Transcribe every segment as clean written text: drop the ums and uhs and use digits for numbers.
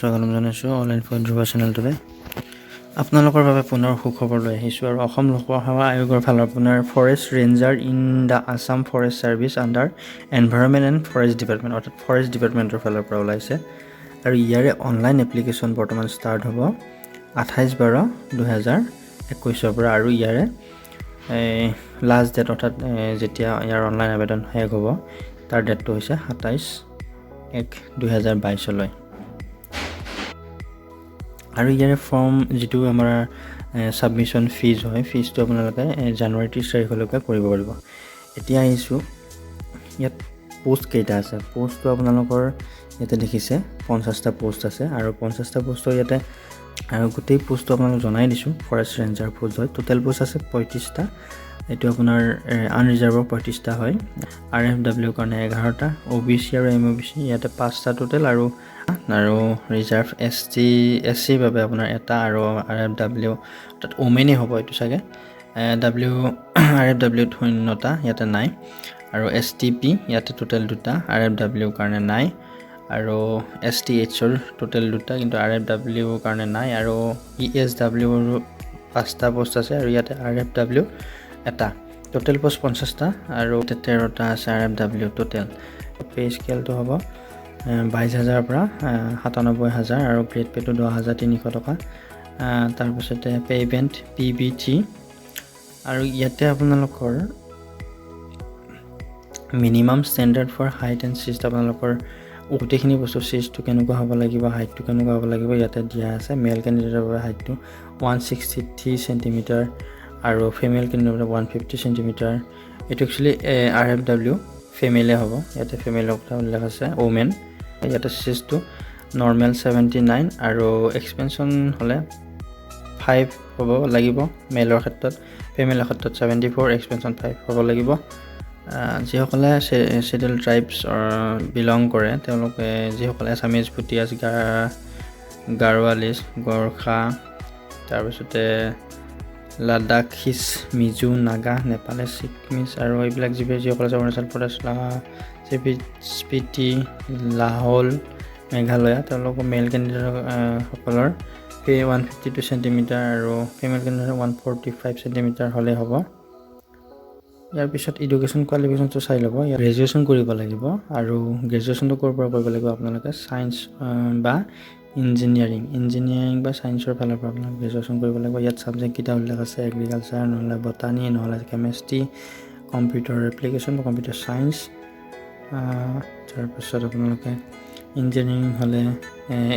স্বাগতম জনাইছোঁ online phone Dhruv চেনেলটোলৈ। আপোনালোকৰ বাবে পুনৰ সুখবৰ লৈ আহিছোঁ আৰু অসম লোকসেৱা আয়োগৰ ফালৰ আপোনাৰ forest ranger in the Assam forest service under environment and forest department অৰ্থাৎ ফৰেষ্ট ডিপাৰ্টমেণ্টৰ ফালৰ পৰা ওলাইছে আৰু ইয়াৰে অনলাইন এপ্লিকেশ্যন বৰ্তমান ষ্টাৰ্ট হ'ব 28/12/2021 পৰা আৰু ইয়াৰে লাষ্ট ডেট অৰ্থাৎ যেতিয়া ইয়াৰ অনলাইন আবেদন শেষ হ'ব তাৰ ডেটটো হৈছে 27/1/2022 আৰু ইয়াৰে ফৰ্ম যিটো আমাৰ ছাবমিশ্যন ফিজ হয় ফিজটো আপোনালোকে জানুৱাৰী 30 তাৰিখলৈকে কৰিব পাৰিব। এতিয়া আহিছোঁ ইয়াত পোষ্ট কেইটা আছে। পোষ্টটো আপোনালোকৰ ইয়াতে দেখিছে 50টা পোষ্ট আছে আৰু 50টা পোষ্টৰ ইয়াতে আৰু গোটেই পোষ্টটো আপোনালোক জনাই দিছোঁ। ফৰেষ্ট ৰেঞ্জাৰ পোষ্ট হয়, টোটেল পোষ্ট আছে 35টা। এইটো আপোনাৰ আনৰিজাৰ্ভৰ 35টা হয়, RFW কাৰণে 11টা, OBC আৰু MOBC ইয়াতে 5টা টোটেল আৰু ৰিজাৰ্ভ SC বাবে আপোনাৰ এটা আৰু RFW অৰ্থাৎ ওমেনেই হ'ব এইটো চাগে। RFW 0টা ইয়াতে নাই আৰু STP ইয়াতে টোটেল 2টা, RFW কাৰণে নাই আৰু STHৰ টোটেল 2টা কিন্তু RFW কাৰণে নাই আৰু ESW 5টা পোষ্ট আছে আৰু ইয়াতে RFW এটা। টোটেল পোষ্ট 50টা আৰু 13টা আছে RFW টোটেল। পে স্কেলটো হ'ব 22,000 পৰা 97,000 আৰু গ্ৰেড পেটো 10,300 টকা। তাৰপিছতে পে'মেণ্ট PBT আৰু ইয়াতে আপোনালোকৰ minimum standard for height and chest আপোনালোকৰ গোটেইখিনি বস্তু চিজটো কেনেকুৱা হ'ব লাগিব, হাইটটো কেনেকুৱা হ'ব লাগিব ইয়াতে দিয়া আছে। মেল কেণ্ডিডেটৰ বাবে হাইটটো 163 চেণ্টিমিটাৰ আৰু ফিমেল কেণ্ডিডেটৰ 150 চেণ্টিমিটাৰ। এইটো একচুৱেলি RFW ফিমেলে হ'ব, ইয়াতে ফিমেলৰ কথা উল্লেখ আছে। ওমেন ইয়াতে চিজটো নৰ্মেল 79 আৰু এক্সপেনশ্যন হ'লে 5 হ'ব লাগিব মেলৰ ক্ষেত্ৰত, ফিমেলৰ ক্ষেত্ৰত 74, এক্সপেনশ্যন 5 হ'ব লাগিব। যিসকলে চেডেল ট্ৰাইবছ বিলং কৰে তেওঁলোকে যিসকলে আছামিজ, ভুটিয়াছ, গাৰোৱালিছ, গোৰ্খা, তাৰপিছতে লাডাখিছ, মিজো, নাগা, নেপালী, চিকমিজ আৰু এইবিলাক যিসকলে আছে অৰুণাচল প্ৰদেশ, স্পিতি, লাহোল, মেঘালয়া তেওঁলোকৰ মেল কেণ্ডিডেট সকলৰ 152 চেণ্টিমিটাৰ আৰু ফিমেল কেণ্ডিডেট 145 চেণ্টিমিটাৰ হ'লে হ'ব। ইয়াৰ পিছত এডুকেশ্যন কোৱালিফিকেশ্যনটো চাই ল'ব। ইয়াত গ্ৰেজুৱেশ্যন কৰিব লাগিব আৰু গ্ৰেজুৱেশ্যনটো ক'ৰ পৰা কৰিব লাগিব আপোনালোকে ছায়েন্স বা ইঞ্জিনিয়াৰিং বা ছায়েন্সৰ ফালৰ পৰা আপোনালোকে গ্ৰেজুৱেশ্যন কৰিব লাগিব। ইয়াত ছাবজেক্ট কেইটা উল্লেখ আছে এগ্ৰিকালচাৰ, নহ'লে বটানী, নহ'লে কেমেষ্ট্ৰি, কম্পিউটাৰ এপ্লিকেশ্যন বা কম্পিউটাৰ ছায়েন্স। তাৰপিছত আপোনালোকে ইঞ্জিনিয়াৰিং হ'লে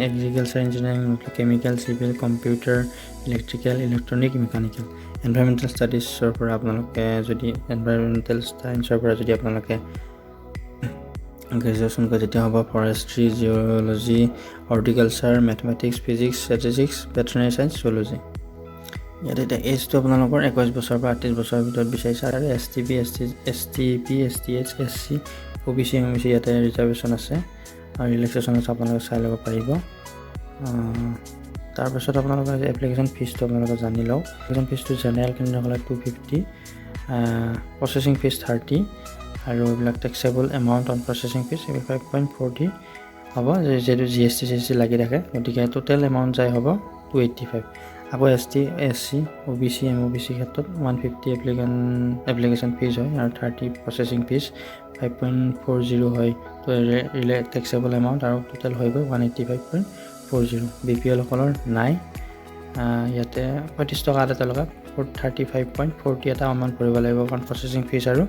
এগ্ৰিকালচাৰ ইঞ্জিনিয়াৰিং, নহ'লে chemical, civil, computer, electrical, electronic, mechanical. Environmental ষ্টাডিজৰ পৰা আপোনালোকে যদি এনভাইৰনমেণ্টেল ছায়েন্সৰ পৰা যদি আপোনালোকে গ্ৰেজুৱেশ্যন কৰে তেতিয়া হ'ব forestry, geology, horticulture, mathematics, physics, statistics, veterinary science, geology. ইয়াত এতিয়া এজটো আপোনালোকৰ 21 বছৰৰ পৰা 38 বছৰৰ ভিতৰত বিচাৰিছে আৰু STP, STH, SC, OBC, MOBC ইয়াতে ৰিজাৰ্ভেশ্যন আছে আৰু ৰিলেক্সেশ্যন আছে, আপোনালোকে চাই ল'ব পাৰিব। তাৰপিছত আপোনালোকৰ এপ্লিকেশ্যন ফিজটো আপোনালোকে জানি লওক। এপ্লিকেশ্যন ফিজটো জেনেৰেল কেণ্ডিডেটসকলে 250, প্ৰচেছিং ফিজ 30 আৰু এইবিলাক taxable amount on processing fees 5.40 হ'ব, যিহেতু GST লাগি থাকে গতিকে টোটেল এমাউণ্ট যায় হ'ব 285। আকৌ ST, SC, OBC, MOBC ক্ষেত্ৰত 150 এপ্লিকেশ্যন ফিজ হয় আৰু 30 প্ৰচেছিং ফিজ 5.40 হয়। তো টেক্সেবল এমাউণ্ট আৰু টোটেল হৈ গৈ 185.40। BPL সকলৰ নাই, ইয়াতে 35 টকা এটা তেওঁলোকে 35.40 এটা এমাউণ্ট ভৰিব লাগিব কাৰণ প্ৰচেছিং ফিজ আৰু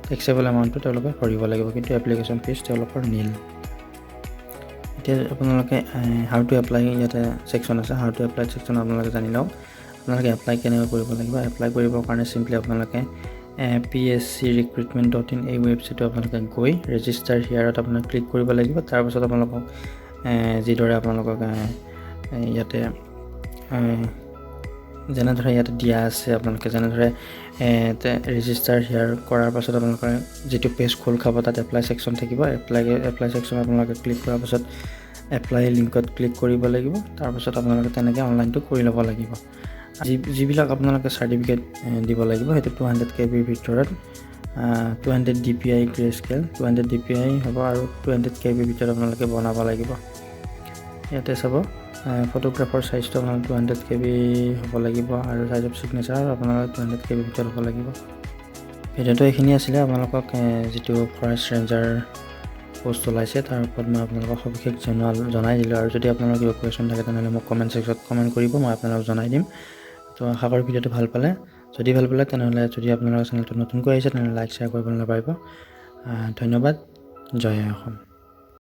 টেক্সেবল এমাউণ্টটো তেওঁলোকে ভৰিব লাগিব, কিন্তু এপ্লিকেশ্যন ফিজ তেওঁলোকৰ নীল। এতিয়া আপোনালোকে হাউ টু এপ্লাই ইয়াতে ছেকশ্যন আছে, হাউ টু এপ্লাই ছেকশ্যন আপোনালোকে জানি লওক। আপোনালোকে এপ্লাই কেনেকৈ কৰিব লাগিব। এপ্লাই কৰিবৰ কাৰণে চিম্পলি আপোনালোকে pscrecruitment.in এই ৱেবছাইটটো আপোনালোকে গৈ ৰেজিষ্টাৰ হিয়াৰত আপোনালোকে ক্লিক কৰিব লাগিব। তাৰপিছত আপোনালোকক যিদৰে আপোনালোকক ইয়াতে যেনেদৰে ইয়াতে দিয়া আছে আপোনালোকে যেনেদৰে ৰেজিষ্টাৰ হিয়াৰ কৰাৰ পাছত আপোনালোকে যিটো পেজ খোল খাব তাত এপ্লাই ছেকশ্যন থাকিব। এপ্লাই ছেকশ্যন আপোনালোকে ক্লিক কৰাৰ পাছত এপ্লাই লিংকত ক্লিক কৰিব লাগিব। তাৰপাছত আপোনালোকে তেনেকৈ অনলাইনটো কৰি ল'ব লাগিব। যিবিলাক আপোনালোকে চাৰ্টিফিকেট দিব লাগিব সেইটো 200 KB ভিতৰত 200 DPI গ্ৰে স্কেল 200 DPI হ'ব আৰু 200 KB ভিতৰত আপোনালোকে বনাব লাগিব। ইয়াতে চাব ফটোগ্ৰাফৰ চাইজটো আপোনাৰ 200 KB হ'ব লাগিব আৰু চাইজ অফ চিগনেচাৰ আপোনাৰ 200 KB ভিতৰত হ'ব লাগিব। ভিডিঅ'টো এইখিনি আছিলে আপোনালোকক যিটো ফৰেষ্ট ৰেঞ্জাৰ পোষ্ট ওলাইছে তাৰ ওপৰত মই আপোনালোকক সবিশেষ জনাই দিলোঁ। আৰু যদি আপোনালোকৰ কিবা কুৱেশ্যন থাকে তেনেহ'লে মোক কমেণ্ট ছেকশ্যনত কমেণ্ট কৰিব, মই আপোনালোকক জনাই দিম। তো আশা কৰোঁ ভিডিঅ'টো ভাল পালে। যদি ভাল পালে তেনেহ'লে যদি আপোনালোকৰ চেনেলটো নতুনকৈ আহিছে তেনেহ'লে লাইক শ্বেয়াৰ কৰিবলৈ নাপাহৰিব। ধন্যবাদ। জয় অসম।